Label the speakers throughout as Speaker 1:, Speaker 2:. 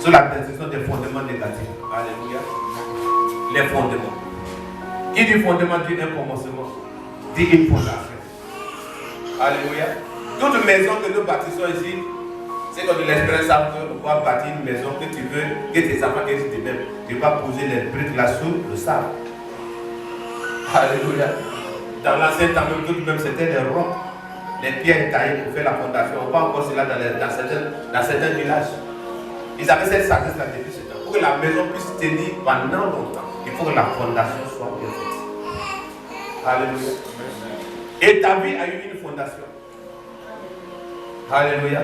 Speaker 1: sur la destruction des fondements négatifs. Alléluia. Les fondements. Qui dit fondement dit un commencement, dit une fondation. Alléluia. Toute maison que nous bâtissons ici, c'est comme de l'expérience qu'on va bâtir une maison que tu veux, que tes enfants existent de même. Tu vas poser les briques là sous le sable. Alléluia. Dans l'ancien temps, même tout de même, c'était des rocs, les pierres taillées pour faire la fondation. On voit encore cela dans certains villages. Ils avaient cette sagesse là depuis ce temps. Pour que la maison puisse tenir pendant longtemps, il faut que la fondation soit bien faite. Alléluia. Et ta vie a eu une fondation. Alléluia.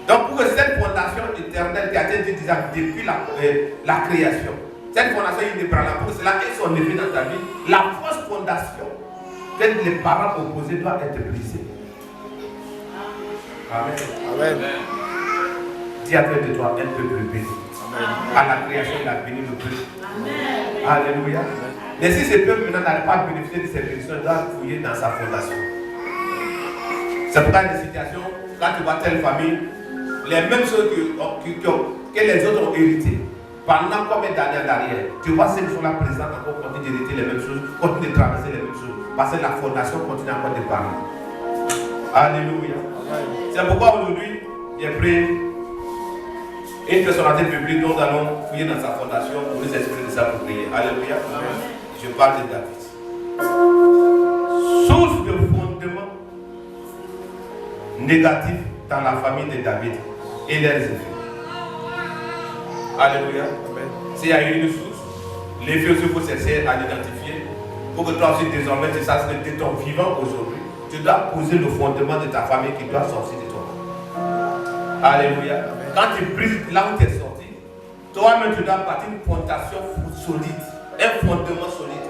Speaker 1: Donc pour que cette fondation éternelle qui a été dit depuis la création, cette fondation inébranlable, pour que cela ait son effet dans ta vie, la fausse fondation que les parents opposés doivent être brisés. Amen. Amen. Dis à de toi un peuple béni. À la création, il a béni le peuple. Alléluia. Mais si ce peuple maintenant n'arrive pas à bénéficier de ces bénédictions, il doit fouiller dans sa fondation. C'est pourquoi il y a des situations, quand tu vois telle famille, les mêmes choses que les autres ont héritées. Pendant combien d'années derrière, tu vois ces gens-là présents encore continuent d'hériter les mêmes choses, continuent de traverser les mêmes choses, parce que la fondation continue encore de parler. Alléluia. C'est pourquoi aujourd'hui, j'ai pris une personnalité publique dont nous allons fouiller dans sa fondation pour nous exprimer de ça pour prier. Alléluia. Je parle de David. Source de fondement négatif dans la famille de David et leurs effets. Alléluia. S'il y a une source, les effets aussi, il faut chercher à l'identifier pour que toi aussi désormais tu saches que tu es ton vivant aujourd'hui. Tu dois poser le fondement de ta famille qui doit sortir de toi. Alléluia. Quand tu brises là où tu es sorti, toi-même tu dois bâtir une fondation solide, un fondement solide.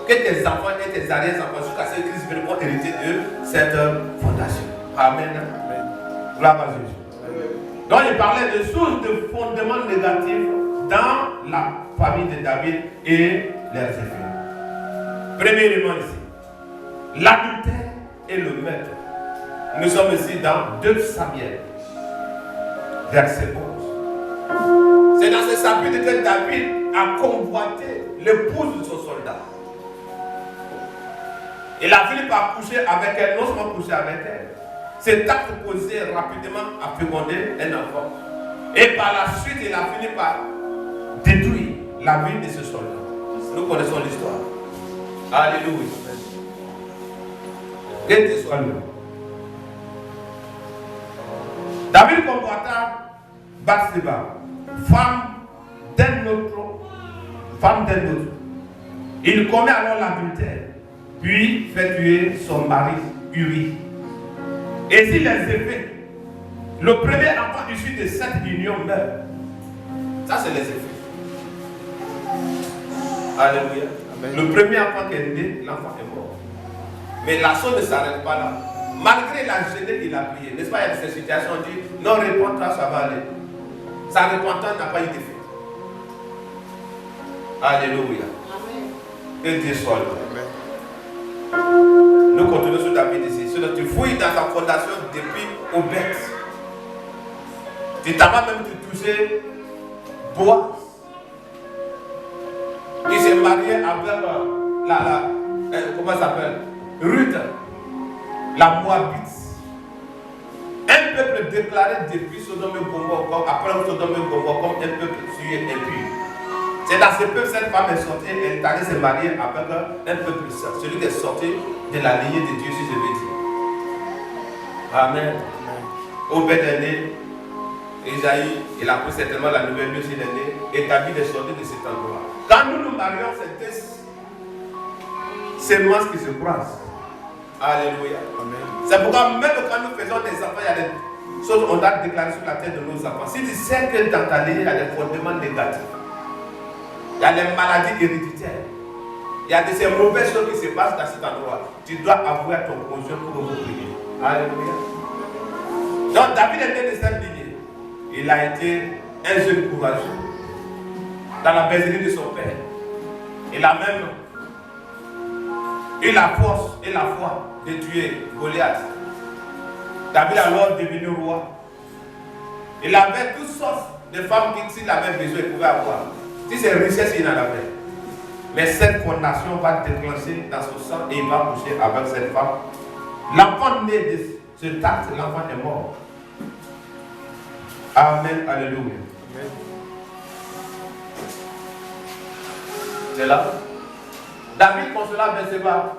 Speaker 1: Que tes enfants et tes arrière-enfants jusqu'à ce qu'ils viennent pour hériter de cette fondation. Amen. Gloire à Jésus. Donc il parlait de sources de fondements négatifs dans la famille de David et leurs effets. Premier élément ici, l'adultère et le meurtre. Nous sommes ici dans 2 Samuel, verset 11. C'est dans ce chapitre que David a convoité l'épouse de son soldat. Il a fini par coucher avec elle, non seulement coucher avec elle. Cet acte posé rapidement a fécondé un enfant. Et par la suite, il a fini par détruire la vie de ce soldat. Nous connaissons l'histoire. Alléluia. Que Dieu soit loué. David convoita Bathsheba, femme d'un autre. Il commet alors l'adultère, puis fait tuer son mari Uri. Et si les effets, le premier enfant issu de cette union meurt, ça c'est les effets. Alléluia. Amen. Le premier enfant qui est né, l'enfant est mort. Mais la chose ne s'arrête pas là. Malgré la gênée qu'il a prié, n'est-ce pas, il y a cette situation, on dit, non, réponds-toi, ça va aller. Sa repentance n'a pas eu d'effet. Alléluia. Amen. Que Dieu soit loué. Nous continuons sur David ici. Tu fouilles dans sa fondation depuis Obed. Tu t'as même touché Boaz. Il s'est marié avec comment ça s'appelle? Ruth, la Moabite. Un peuple déclaré depuis Sodome et Gomorrhe, après Sodome et Gomorrhe, comme un peuple tué et impur. C'est dans ce peuple cette femme est sortie, elle est allée se marier avec un peuple saint. Celui qui est sorti de la lignée de Dieu, si je veux dire. Amen. Obed est né, Isaïe, il a pris certainement la nouvelle, lui aussi il est né, et David est sorti de cet endroit. Quand nous nous marions, c'est deux semences qui se croisent. Alléluia. Amen. C'est pourquoi même quand nous faisons des enfants, il y a des choses qu'on doit déclarer sur la tête de nos enfants. Si tu sais que dans ta lignée, il y a des fondements négatifs, il y a des maladies héréditaires, il y a de ces mauvaises choses qui se passent dans cet endroit, tu dois avouer à ton conjoint pour vous prier. Alléluia. Donc David est né de cette lignée. Il a été un jeune courageux dans la bergerie de son père. Il a même eu la force et la foi de tuer Goliath. David est alors devenu roi. Il avait toutes sortes de femmes qui, s'il avait besoin, il pouvait avoir. Si c'est richesse, il en avait. Mais cette fondation va déclencher dans son sang et il va coucher avec cette femme. L'enfant né de ce acte, l'enfant est mort. Amen, alléluia. C'est là. David consola Bathsheba,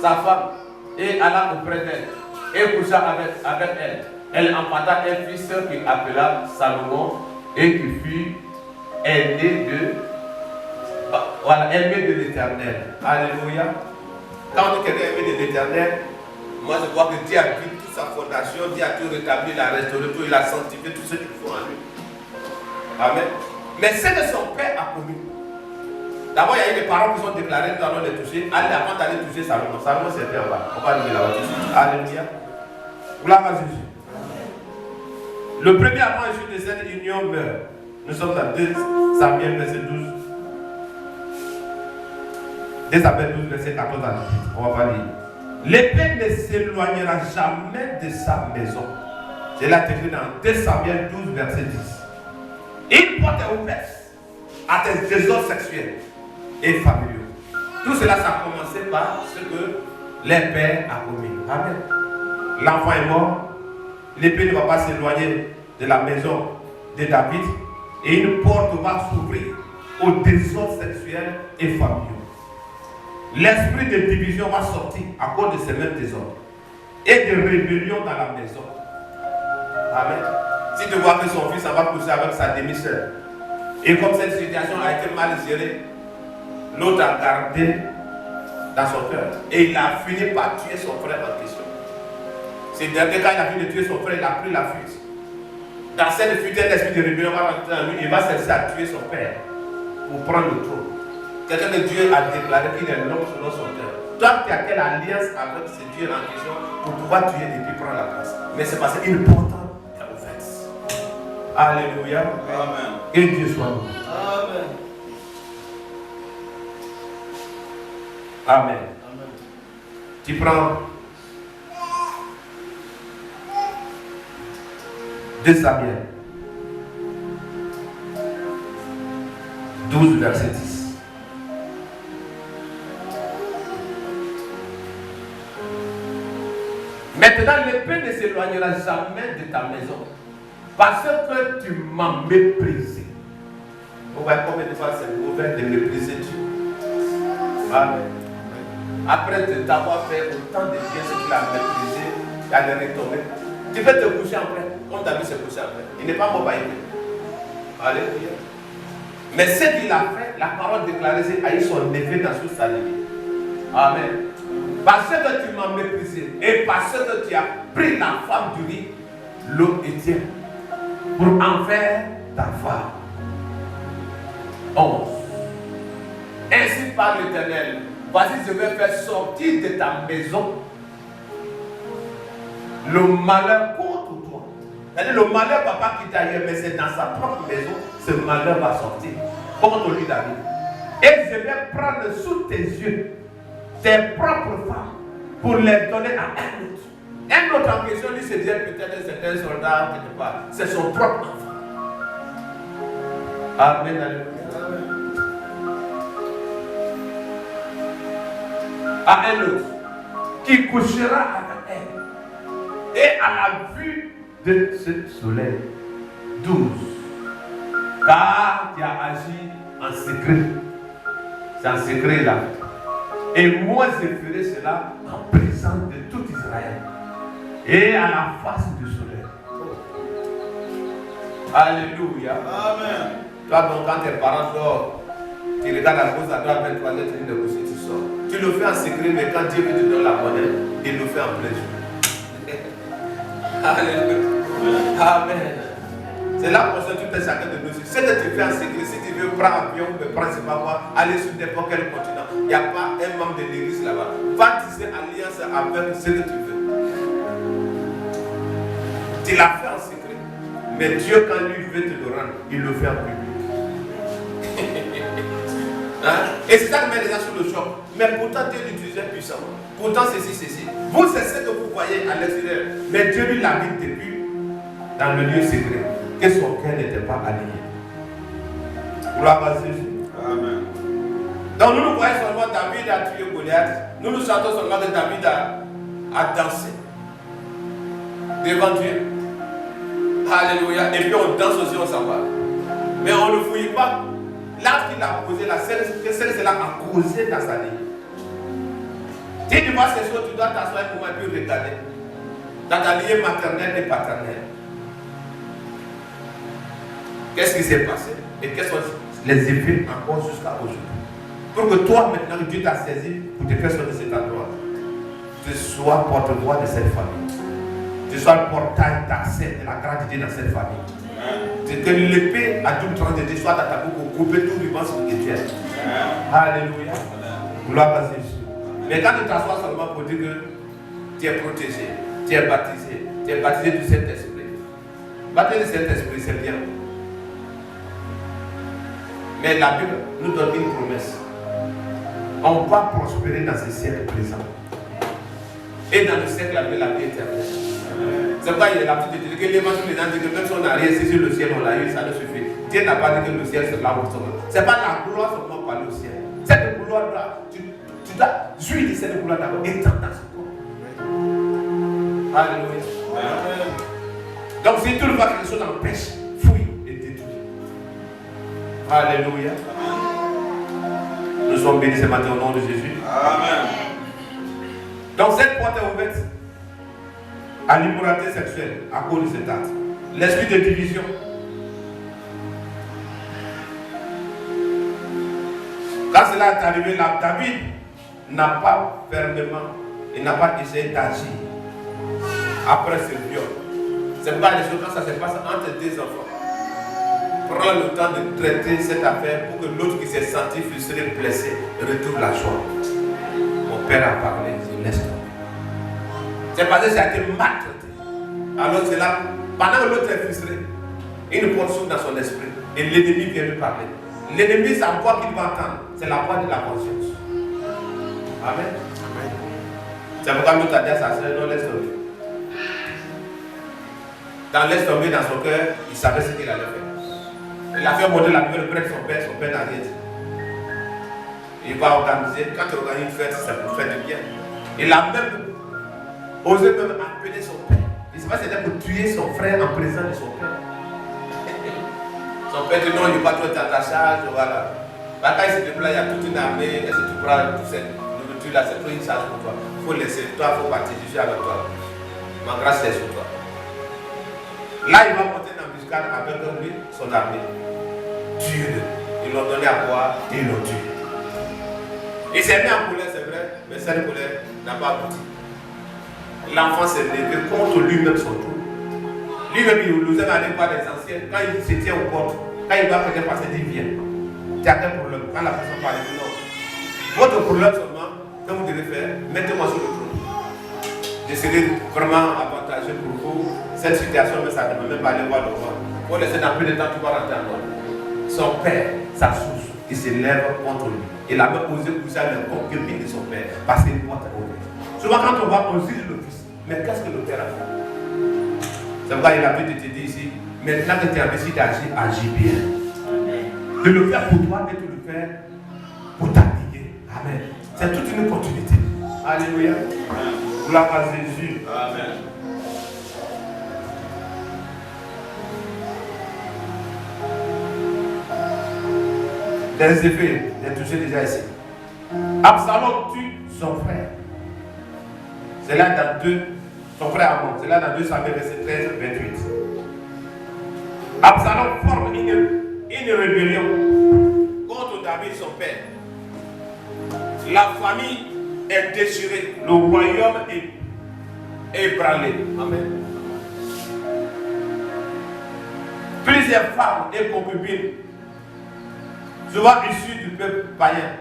Speaker 1: sa femme, et alla auprès d'elle, et coucha avec elle. Elle enfanta un fils qu'il appela Salomon, et qui fut aîné de l'Éternel. Alléluia. Quand on dit quelqu'un aimé de l'Éternel, moi je vois que Dieu a vu toute sa fondation, Dieu a tout rétabli, il a restauré tout, il a sanctifié tout ce qu'il faut en lui. Amen. Mais c'est que son père a commis. D'abord, il y a eu des parents qui sont déclarés, nous allons les toucher. Allez, avant d'aller toucher Salomon. Salomon, c'est bien en bas. On va lever la voiture. Alléluia. Gloire à Jésus. Le premier avant de cette union meurt. Nous sommes dans 2 Samuel, verset 12. 2 Samuel 12, verset 14 à 18. On va pas lire. L'épée ne s'éloignera jamais de sa maison. C'est là écrit dans 2 Samuel 12, verset 10. Il porte oppresse à tes désordres sexuels et familiaux. Tout cela, ça a commencé par ce que les pères ont commis. Amen. L'enfant est mort. L'épée ne va pas s'éloigner de la maison de David. Et une porte va s'ouvrir aux désordres sexuels et familiaux. L'esprit de division va sortir à cause de ces mêmes désordres. Et de rébellion dans la maison. Amen. Si tu vois que son fils va coucher avec sa demi-sœur, et comme cette situation a été mal gérée, l'autre a gardé dans son cœur. Et il a fini par tuer son frère en question. C'est dernier quand il a fini de tuer son frère, il a pris la fuite. Dans cette fuite, un esprit de rébellion va rentrer en lui, il va chercher à tuer son père pour prendre le trône. Quelqu'un de Dieu a déclaré qu'il est l'homme selon son cœur. Toi, tu as quelle alliance avec ce Dieu en question pour pouvoir tuer et puis prendre la place. Mais c'est parce qu'une porte est ouverte. Alléluia. Amen. Que Dieu soit loué. Amen. Amen. Amen. Tu prends 2 Samuel 12, verset 10. Maintenant, l'épée ne s'éloignera jamais de ta maison parce que tu m'as méprisé. Vous voyez combien de fois c'est mauvais de mépriser Dieu. Amen. Après t'avoir fait autant de bien, ce qu'il a méprisé, il a les retombées. Tu peux te coucher après, comme David s'est couché après. Il n'est pas mort par épée. Alléluia. Mais ce qu'il a fait, la parole déclarée, c'est a eu son effet dans toute sa vie. Amen. Parce que tu m'as méprisé et parce que tu as pris la femme du riz, l'eau Étienne, pour en faire ta femme. 11. Ainsi parle l'Éternel, voici je vais faire sortir de ta maison le malheur contre toi. C'est-à-dire le malheur papa qui t'a ailleurs, mais c'est dans sa propre maison, ce malheur va sortir contre lui David. Et je vais prendre sous tes yeux tes propres femmes pour les donner à un autre. Un autre en question, lui se disait peut-être c'est un soldat quelque part. C'est son propre enfant. Amen. Alléluia. À un autre qui couchera avec elle. Et à la vue de ce soleil. 12. Car tu as agi en secret. C'est en secret là. Et moi je ferai cela en présence de tout Israël et à la face du soleil. Alléluia. Amen. Toi donc quand tes parents dorment, tu regardes la gauche à droite avec toi, tu de coucher, tu sors. Tu le fais en secret, mais quand Dieu te donne la monnaie, il le fait en plein jour. Alléluia. Amen. C'est là pour ça que tout est chacun de nous. Ce que tu fais en secret, si tu veux prendre avion ou prendre je sais pas quoi, aller sur n'importe quel continent, il n'y a pas un membre de l'église là-bas. Va tisser alliance avec ce que tu veux. Tu l'as fait en secret. Mais Dieu, quand lui veut te le rendre, il le fait en public. Hein? Et c'est ça qui met les gens sur le choc. Mais pourtant, Dieu l'utilisait puissamment. Pourtant, ceci. Vous, c'est ce que vous voyez à l'extérieur. Mais Dieu lui l'habite depuis dans le lieu secret, que son cœur n'était pas aligné. Gloire à Jésus. Amen. Donc nous nous voyons seulement David a tué Goliath. Nous nous sentons seulement que David a dansé devant Dieu. Alléluia. Et puis on danse aussi, on s'en va. Mais on ne fouille pas. L'acte qu'il a posé, celle-là a causé dans sa vie. Si tu vois ces choses, tu dois t'asseoir pour moi et puis regarder. Dans ta lignée maternelle et paternelle. Qu'est-ce qui s'est passé? Et quels sont les effets encore jusqu'à aujourd'hui? Pour que toi, maintenant que Dieu t'a saisi pour te faire sortir de cet endroit, tu sois porte-voix de cette famille. Tu sois le portail d'accès de la grandité dans cette famille. Que l'épée à double tranchant de Dieu soit dans ta bouche pour couper tout vivant spirituel. Alléluia. Gloire à Jésus. Mais quand tu t'assois seulement pour dire que tu es protégé, tu es baptisé du Saint-Esprit. Baptisé du Saint-Esprit, c'est bien. Mais la Bible nous donne une promesse. On va prospérer dans ce siècle présent. Et dans le siècle à venir, la vie éternelle. C'est pourquoi il y a l'habitude de dire que les gens disent que même si on n'a rien saisi le ciel, on l'a eu, ça ne suffit. Dieu n'a pas dit que le ciel c'est là où on sera. Ce n'est pas la gloire seulement pour aller au ciel. Cette gloire-là, tu dois jouir de cette gloire d'abord et dans ce corps. Alléluia. Donc si tu le vois quelque chose empêche, fouille et détruis. Alléluia. Nous sommes bénis ce matin au nom de Jésus. Amen. Donc cette porte est ouverte à l'immoralité sexuelle à cause de cet acte. L'esprit de division. Quand cela est arrivé là, David n'a pas fermement, il n'a pas essayé d'agir après ce viol. C'est pas les choses quand ça se passe entre deux enfants. Prends le temps de traiter cette affaire pour que l'autre qui s'est senti frustré, blessé, retrouve la joie. Mon père a parlé, je laisse tomber. C'est parce que ça a été maltraité. Alors c'est là, pendant que l'autre est frustré, une porte s'ouvre dans son esprit et l'ennemi vient lui parler. L'ennemi, c'est la voix qu'il va entendre, c'est la voix de la conscience. Amen. C'est pourquoi nous t'as dit à sa soeur, non, laisse tomber. Dans laisse tomber dans son cœur, il savait ce qu'il allait faire. Il a fait monter la peur près de son père n'a rien dit. Il va organiser, quand il organise une fête, c'est pour faire du bien. Il a même osé même appeler son père. Il ne sait pas si c'était pour tuer son frère en présence de son père. Son père dit non, il ne va pas trop être à ta charge, voilà. Quand il se déplace, il y a toute une armée, est-ce que tu prends toute cette nourriture là, c'est trop une charge pour toi. Il faut laisser, toi, il faut partir, je suis avec toi. Ma grâce est sur toi. Là, il va monter dans le muscat avec lui, son armée. Tue-le. Ils l'ont donné à boire et ils l'ont tué. Il s'est mis en colère, c'est vrai, mais cette colère n'a pas abouti. L'enfant s'est levé contre lui-même son tour. Lui-même, il nous aime aller voir les anciens. Quand il se tient aux portes, quand il va faire passer, il dit viens. Tu as quel problème? Quand la personne parle, il dit non. Votre problème seulement, que vous devez faire, mettez-moi sur le trône. Je serai vraiment avantageux pour vous. Cette situation, mais ça ne demande même pas aller voir le roi. Pour laisser dans peu de temps, tu vas rentrer en ordre. Son père, sa source, il se lève contre lui. Il a même osé pousser à la concubine de son père parce qu'il porte ouverte. Souvent, quand on va, on juge le fils. Mais qu'est-ce que le père a fait? C'est pourquoi il a pu te dire ici, maintenant que tu as décidé d'agir, agis bien. De le faire pour toi, mais de le faire pour t'habiller. Amen. C'est toute une continuité. Alléluia. Gloire à Jésus. Amen. Des effets, j'ai touché déjà ici. Absalom tue son frère. C'est là dans 2, son frère Amon, c'est là dans 2 Samuel verset 13, 28. Absalom forme une rébellion contre David, son père. La famille est déchirée, le royaume est ébranlé. Amen. Plusieurs femmes et concubines, souvent issues du peuple païen.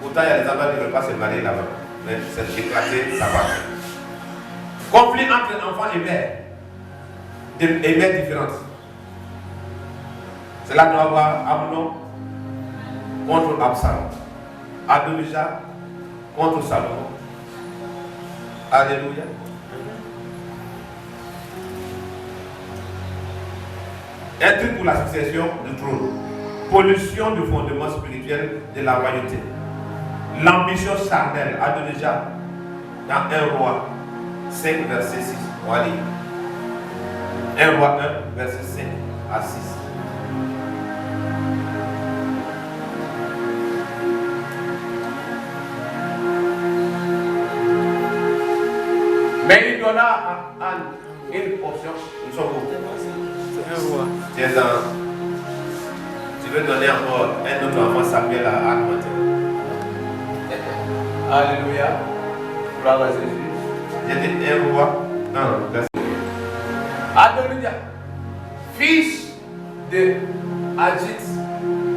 Speaker 1: Pourtant, il y a des enfants qui ne veulent pas se marier là-bas. Mais c'est éclaté, ça va. Conflit entre enfants et mères différentes. Cela doit avoir Amnon contre Absalom, Adonijah contre Salomon. Alléluia. Un truc pour la succession du trône. Pollution du fondement spirituel de la royauté. L'ambition charnelle a déjà dans 1 Roi 5, verset 6. On va lire. 1 Roi 1, verset 5 à 6. Mais il donna à Anne une portion. Nous sommes où? Tu veux donner encore un autre enfant Samuel à Anne maintenant. Alléluia. Gloire à Jésus. J'ai dit 1 Roi 1, verset 1. Alléluia. Fils de Agit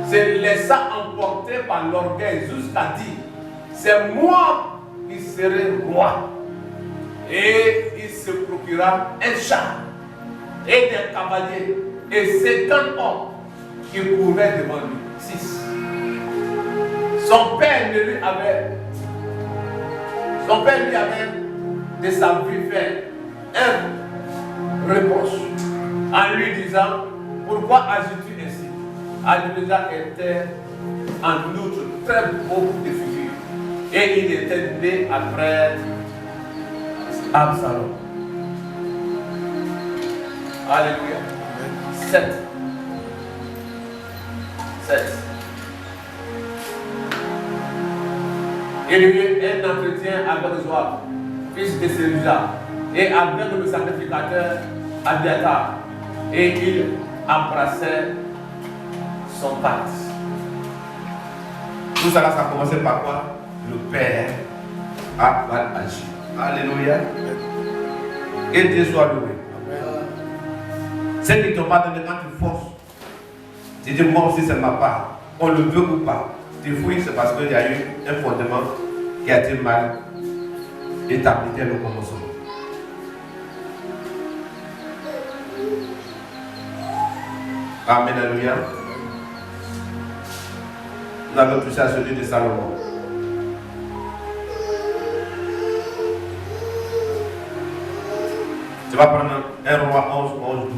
Speaker 1: se laissa emporter par l'orgueil jusqu'à dire, c'est moi qui serai roi. Et il se procura un char et des cavaliers et 50 hommes qui couraient devant lui. 6. Son père lui avait de sa vie fait un reproche en lui disant, pourquoi agis-tu ainsi? Adonijah était en outre très beau de figure et il était né après Absalom. Alléluia. 7. Il y eut un entretien avec Joab, fils de Séruja, et avec le sacrificateur Abiathar, et il embrassait son pacte. Tout ça, ça a commencé par quoi? Le père a mal agi. Alléluia. Et Dieu soit loué. C'est qui te va donner quand tu forces. Tu dis, moi aussi c'est ma part. On le veut ou pas. Tu fouilles, c'est parce qu'il y a eu un fondement qui a été mal établi dès le commencement. Amen, alléluia. Nous avons touché à celui de Salomon. Tu vas prendre 1 Roi 11, 12.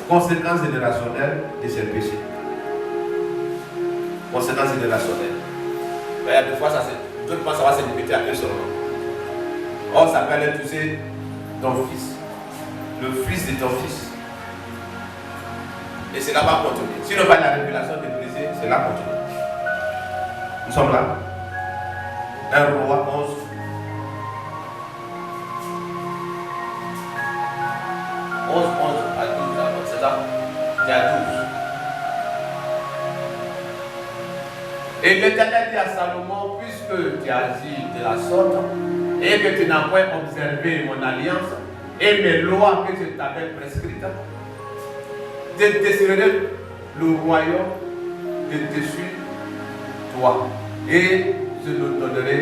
Speaker 1: Conséquences générationnelles de ces péchés. Conséquences générationnelles. Il y a des fois, d'autres fois, ça va se limiter à eux seulement. Or, ça peut aller toucher ton fils, le fils de ton fils. Et cela va continuer. Si on va la révélation de brisée, cela continue. Nous sommes là. 1 Roi 11. 11 à 12, c'est ça? C'est à 12. Et l'Éternel dit à Salomon, puisque tu agis de la sorte, et que tu n'as point observé mon alliance, et mes lois que je t'avais prescrites, je déciderai le royaume de dessus toi, et je le donnerai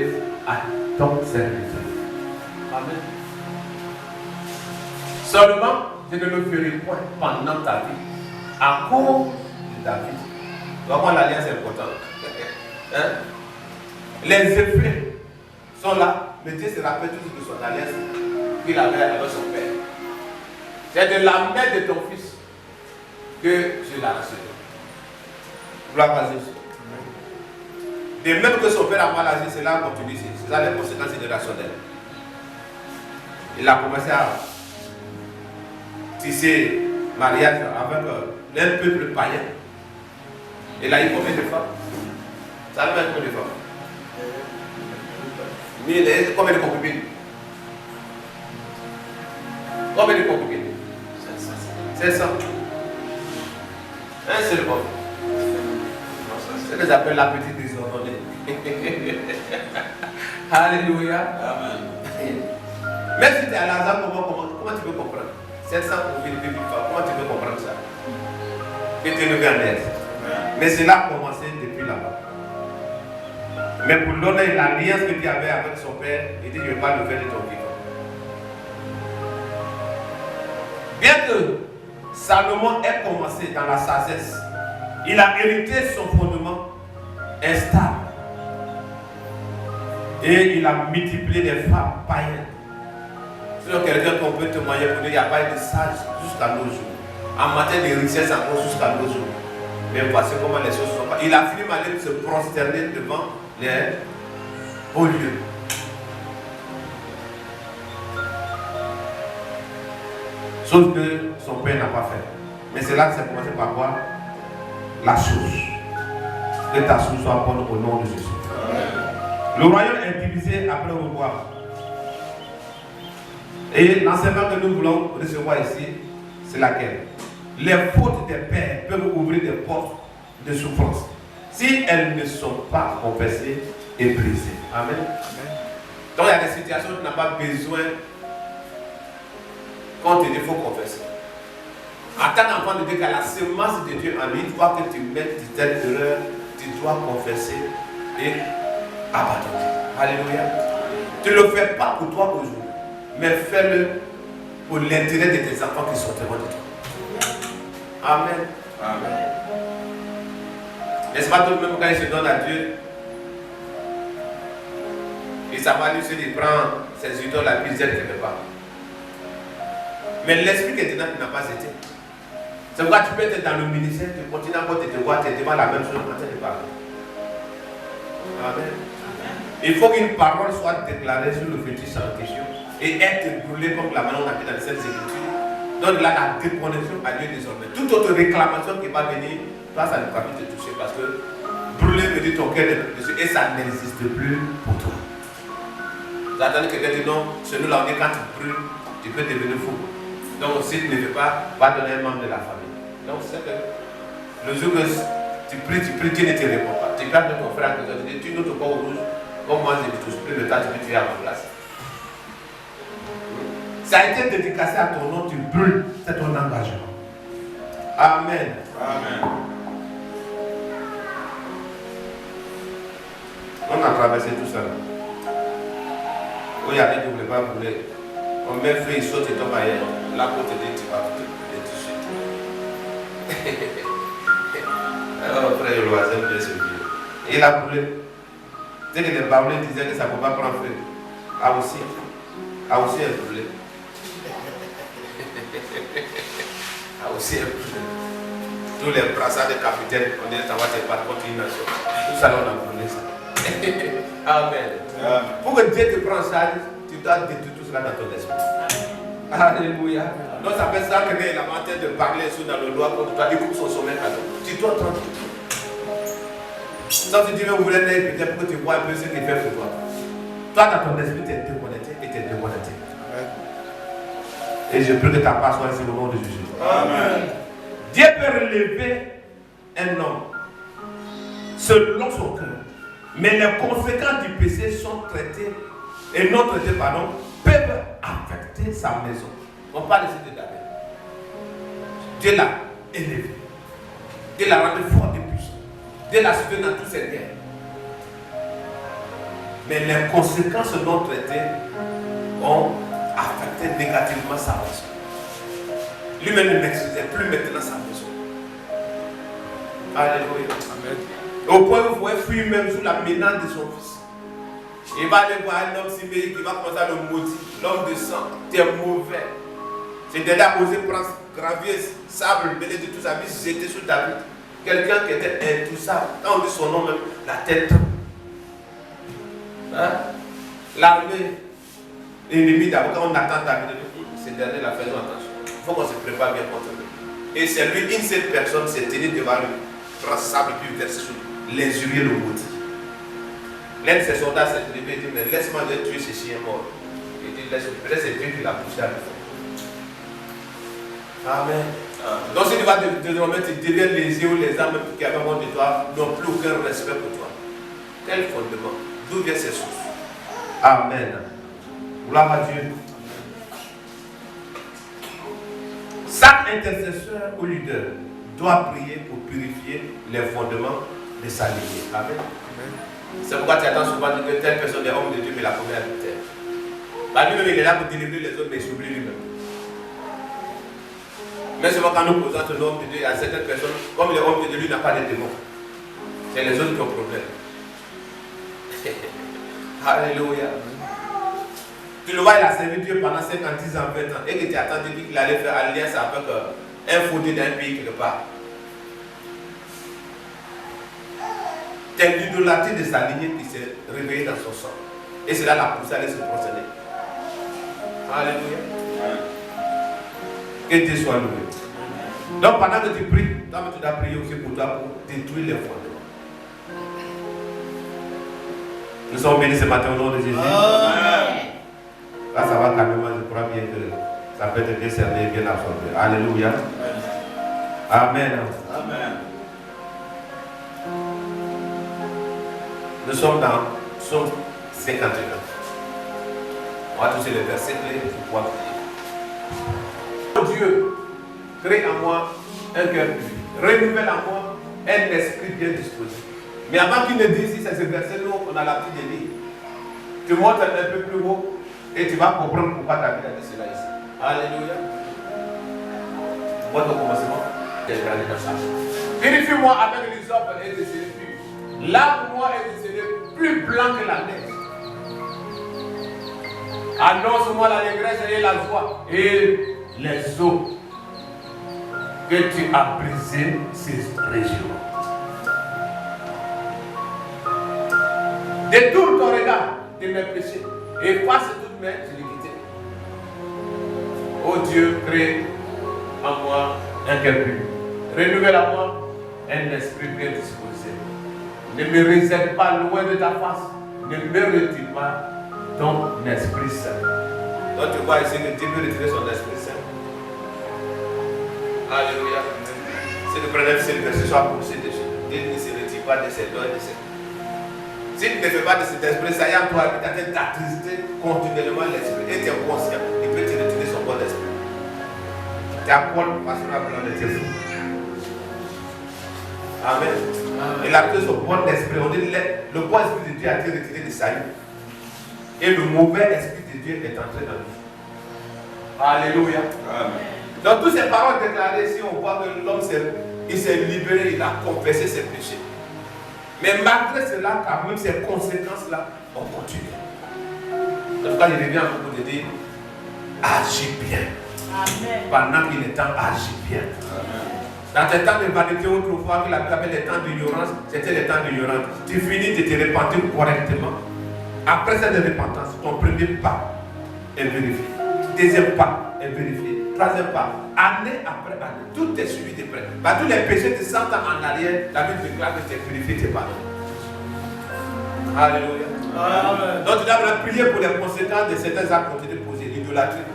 Speaker 1: à ton serviteur. Amen. Seulement, je ne le ferai point pendant ta vie, à cause de David. Vraiment, l'alliance est importante. Hein? Les effets sont là, mais Dieu se rappelle toujours de son alliance qu'il avait avec son père. C'est de la main de ton fils que je l'ai reçu. Gloire à Jésus. De même que son père a mal agi, cela continue ici. C'est ça les conséquences générationnelles. Il a commencé à tisser mariage avec un peuple païen. Il a eu combien de femmes? Ça a eu combien de femmes? Mais il a eu combien de concubines? Combien de concubines? 500. Un seul homme. C'est ce qu'ils appellent la petite désordonnée. Alléluia. Amen. Même si tu es à Lazare, comment tu peux comprendre? 700 concubines, comment tu peux comprendre ça? Que tu es le grand aide. Mais cela a commencé depuis là-bas. Mais pour l'honneur et l'alliance que tu avais avec son père, il dit, je ne vais pas le faire de ton vivant. Bien que Salomon ait commencé dans la sagesse, il a hérité son fondement instable. Et il a multiplié des femmes païennes. Sinon, quelqu'un qu'on peut témoigner pour dire qu'il n'y a pas eu de sage jusqu'à nos jours. en matière de richesse encore jusqu'à nos jours. Mais voici comment les choses sont pas. Il a fini par aller se prosterner devant les hauts lieux. Sauf que son père n'a pas fait. Mais c'est là que ça a commencé par quoi? La source. Que ta source soit bonne au nom de Jésus. Le royaume est divisé après le revoir. Et l'enseignement que nous voulons recevoir ici, c'est laquelle? Les fautes des pères peuvent ouvrir des portes de souffrance si elles ne sont pas confessées et brisées. Amen. Donc il y a des situations où tu n'as pas besoin qu'on te dit qu'il faut confesser. En tant qu'enfant de Dieu, qu'à la semence de Dieu en lui, une fois que tu mets telle erreur, tu dois confesser et abandonner. Alléluia. Tu ne le fais pas pour toi aujourd'hui, mais fais-le pour l'intérêt de tes enfants qui sont devant de toi. Amen. Amen. N'est-ce pas tout le même quand il se donne à Dieu? Il s'abat lui, il prend ses idoles, la misère quelque part. Mais l'esprit qui est dedans, tu n'as pas été. C'est pourquoi tu peux être dans le ministère, tu continues encore de te voir, tu es devant la même chose en train de parler. Amen. Il faut qu'une parole soit déclarée sur le fétiche en question et être brûlée comme la manière on a fait dans les Saintes Écritures. Donc là, la déconnexion a lieu désormais. Toute autre réclamation qui va venir, toi, ça ne va plus te toucher parce que brûler veut dire ton cœur est dessus et ça n'existe plus pour toi. Vous attendez que quelqu'un dit non, chez nous là, on est quand tu brûles, tu peux devenir fou. Donc si tu ne veux pas, va donner un membre de la famille. Donc c'est que le jour que tu pries, Dieu ne te répond pas. Tu parles de ton frère, tu notes au corps rouge, comme moi je ne touche plus le temps, tu peux tuer à ma place. Ça a été dédicacé à ton nom, tu brûles, c'est ton engagement. Amen. Amen. On a traversé tout ça. Où il y a rien qui ne voulait pas brûler. On met feu, il saute et tombe ailleurs. Là pour te dire, tu vas brûler tout de suite. Alors après, le voisin vient se dire. Et il a brûlé. Tu sais que les baoulés disaient que ça ne peut pas prendre feu. Ah aussi est brûlé. Ah aussi est brûlé. Tous les brassards de capitaine, on dit que ça va te battre contre une nation. Tout ça, on a brûlé ça. Amen. Pour que Dieu te prenne en charge, tu dois détruire tout cela dans ton esprit. Alléluia. Donc ça fait ça que il a en train de parler sur dans le doigt contre toi, il coupe son sommeil à toi. Tu dois tranquille. Sauf si tu veux ouvrir l'œil peut-être pour que tu vois un peu ce qu'il fait pour toi. Toi dans ton esprit, tu es déconnecté et tu es déconnecté. Et je prie que ta part soit ici au nom de Jésus. Amen. Dieu peut relever un homme selon son cœur. Mais les conséquences du péché sont traitées et non traitées, pardon, peuvent affecter sa maison. On parle ici de David. Dieu l'a élevé. Dieu l'a rendu fort et puissant. Dieu l'a soutenu dans toutes ses guerres. Mais les conséquences non traitées ont affecté négativement sa maison. Lui-même ne maîtrisait plus maintenant sa maison. Alléluia. Amen. Au point où vous pouvez fuir même sous la menace de son fils. Il va aller voir un homme sibérique qui va commencer à le maudire. L'homme de sang, tu es mauvais. C'est déjà osé prendre gravier, sable, mêlé de tout sa vie, jeter sur David. Quelqu'un qui était intouchable. Quand on dit son nom même, la tête. Hein? L'armée ennemie d'abord, quand on attend David, c'est dernier la faisons attention. Il faut qu'on se prépare bien contre lui. Et c'est lui, une seule personne s'est tenue devant lui, prend sable puis verser sur lui. L'injurier le maudit. L'un de ses soldats s'est levé et dit, mais laisse-moi de tuer ce chien mort. Il dit, laisse-moi, peut-être c'est Dieu qui l'a poussé à le faire. Amen. Donc si tu vas désormais te deviens les yeux ou les âmes qui avaient honte de toi, n'ont plus aucun respect pour toi. Quel fondement? D'où viennent ces sources? Amen. Gloire à Dieu. Chaque intercesseur ou leader doit prier pour purifier les fondements de sa lignée. Amen. C'est pourquoi tu attends souvent que telle personne est homme de Dieu, mais la première adultère. Lui-même, il est là pour délivrer les autres, mais il s'oublie lui-même. Mais souvent, quand nous posons l'homme de Dieu, il y a certaines personnes, comme les hommes de Dieu, lui n'a pas de démons. C'est les autres qui ont problème. Alléluia. Tu le vois, il a servi Dieu pendant 5 ans, 10 ans, 20 ans, et que tu attends de dire qu'il allait faire alliance avec un fauteuil d'un pays quelque part. C'est l'idolâtrie de sa lignée qui s'est réveillée dans son sang. Et cela l'a poussé à aller se procéder. Alléluia. Que Dieu soit loué. Donc pendant que tu pries, tu dois prier aussi pour toi pour détruire les fondements. Nous sommes bénis ce matin au nom de Jésus. Là, ça va calmement, je crois bien que ça peut être bien cerné et bien absorbé. Alléluia. Amen. Amen. Nous sommes dans Psaume 51. On va toucher le verset clé pour pouvoir prier. Oh Dieu, crée en moi un cœur pur. Renouvelle en moi un esprit bien disposé. Mais avant qu'il ne dise, si c'est ce verset, nous, on a l'habitude de lire. Tu montes un peu plus haut et tu vas comprendre pourquoi ta vie a dit cela ici. Alléluia. Moi, au commencement, j'ai regardé dans ça. Purifie-moi avec l'hysope et des séries. Lave-moi et des séries plus blancs que la neige. Annonce-moi l'allégresse et la joie et les eaux que tu as brisé ces régions. Détourne ton regard de mes péchés et efface toutes mes iniquités. Oh Dieu, crée en moi un cœur pur. Renouvelle en moi un esprit bien disposé. Ne me réserve pas loin de ta face. Ne me retire pas ton Esprit Saint. Donc tu vois ici que Dieu peut retirer son Esprit Saint. Alléluia. C'est le premier verset soit poussé dessus. Dieu ne se retire pas de ses dons et de ses. Si tu ne fais pas de cet esprit, ça y est en toi qui t'attend d'attrister continuellement l'esprit. Et tu es conscient, il peut te retirer son bon esprit. Tu as Paul, pasteur blanc de Dieu. Amen. Il a pris son bon esprit. On dit le bon esprit de Dieu a été retiré de Saül. Et le mauvais esprit de Dieu est entré dans lui. Alléluia. Amen. Dans toutes ces paroles déclarées ici, on voit que l'homme s'est libéré, il a confessé ses péchés. Mais malgré cela, quand même ces conséquences-là ont continué. En tout cas, il revient beaucoup de dire, agis bien. Amen. Pendant qu'il est temps, agis bien. Amen. Dans tes temps de vanité, autrefois, que la Bible appelle les temps d'ignorance, c'était les temps d'ignorance. Tu finis de te repentir correctement. Après cette repentance, ton premier pas est vérifié. Deuxième pas est vérifié. Troisième pas, année après année, tout est suivi de près. Par tous les péchés de 100 ans en arrière, la Bible déclare que tu es purifié, tu es pardonné. Alléluia. Amen. Donc tu dois prier pour les conséquences de certains actes qu'on t'a posés, l'idolâtrie.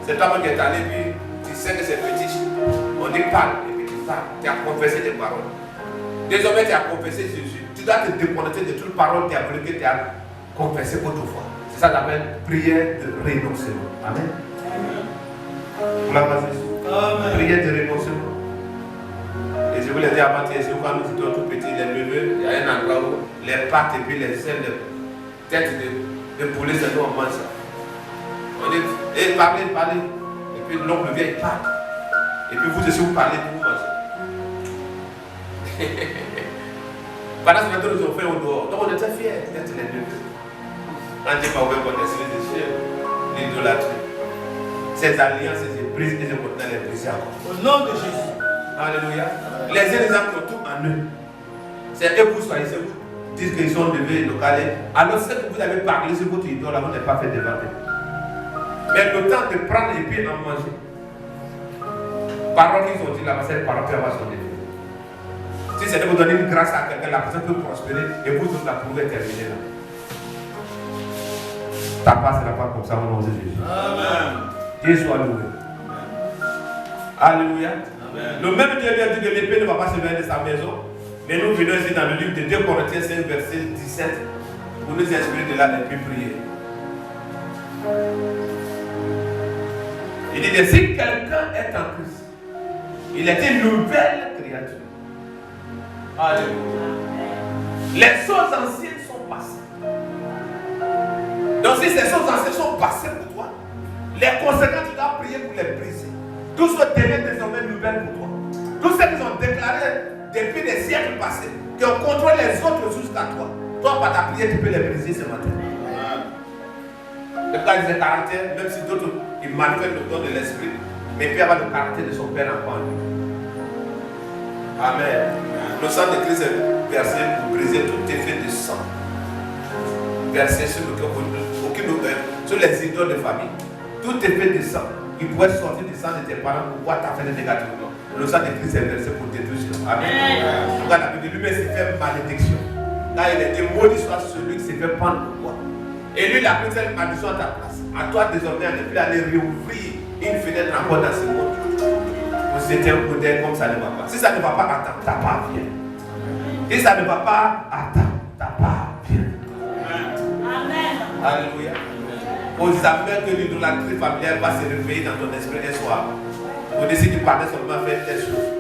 Speaker 1: Cet homme qui est allé, puis tu sais que c'est petit, on dit parle, et puis tu parles, tu as confessé des paroles. Désormais tu as confessé Jésus. Tu dois te déconnecter de toutes les paroles diaboliques que tu as confessées autrefois. C'est ça qu'on appelle prière de renoncement. Amen. Gloire à Jésus. Prière de renoncement. Et je vous l'ai dit avant-hier, quand nous étions tout petits, les neveux, il y a un endroit où les pattes et puis les ailes de tête de poulet, c'est nous on mange ça. On dit, et parlez. Et puis l'oncle vient, il parle. Et puis vous aussi vous parlez, vous mangez. Pendant ce temps, nous avons fait au dehors. Donc on était fiers d'être les neveux. Quand Dieu m'a ouvert mon esprit de ciel, l'idolâtrie. Ces alliances, ces prises et je continue à les briser encore. Au nom de Jésus. Alléluia. Les uns les autres ont tout en eux. C'est eux vous soyez, c'est vous disent qu'ils sont devés locaux. Alors ce que vous avez parlé sur votre idole, vous n'avez pas fait de vente. Mais le temps de prendre et puis en manger. Paroles qu'ils ont dit là-bas, cette parole peut avoir son effet. Si c'est de vous donner une grâce à quelqu'un, la personne peut prospérer et vous la pouvez terminer là. Ça passera pas comme ça au nom de Jésus. Amen. Dieu soit loué. Alléluia. Amen. Le même Dieu lui a dit que l'épée ne va pas se lever de sa maison. Mais nous venons ici dans le livre de 2 Corinthiens 5, verset 17, pour nous inspirer de là et puis prier. Il dit que si quelqu'un est en Christ, il est une nouvelle créature. Alléluia. Les choses anciennes sont passées. Donc si ces choses anciennes sont passées pour toi, les conséquences, tu dois prier pour les briser. Tout ce qui est désormais nouvelle pour toi. Tous ceux qui ont déclaré depuis des siècles passés, qui ont contrôlé les autres jusqu'à toi, toi par ta prière, tu peux les briser ce matin. Le cas des caractères, même si d'autres ils manifestent le don de l'esprit, mais il peut avoir le caractère de son père encore en lui. Amen. Le sang de Christ est versé pour briser tout effet de sang. Versé sur sur les idoles de famille. Tout effet de sang qui pourrait sortir du sang de tes parents pour pouvoir t'affecter négativement. Le sang de Christ est versé pour détruire cela. Amen. Regarde la Bible, lui-même s'est fait malédiction. Là, il a été maudit soit celui qui s'est fait prendre pour toi. Et lui, il a pris cette malédiction à ta place. À toi, désormais, on ne peut aller réouvrir une fenêtre encore dans ce monde. Vous êtes un modèle comme ça ne va pas. Si ça ne va pas, attends, ta part vient. Si ça ne va pas, attends, ta part vient. Amen. Alléluia. Aux jamais que l'idolâtrie familiale va se réveiller dans ton esprit un soir. Vous décidez de parler seulement faire telle chose.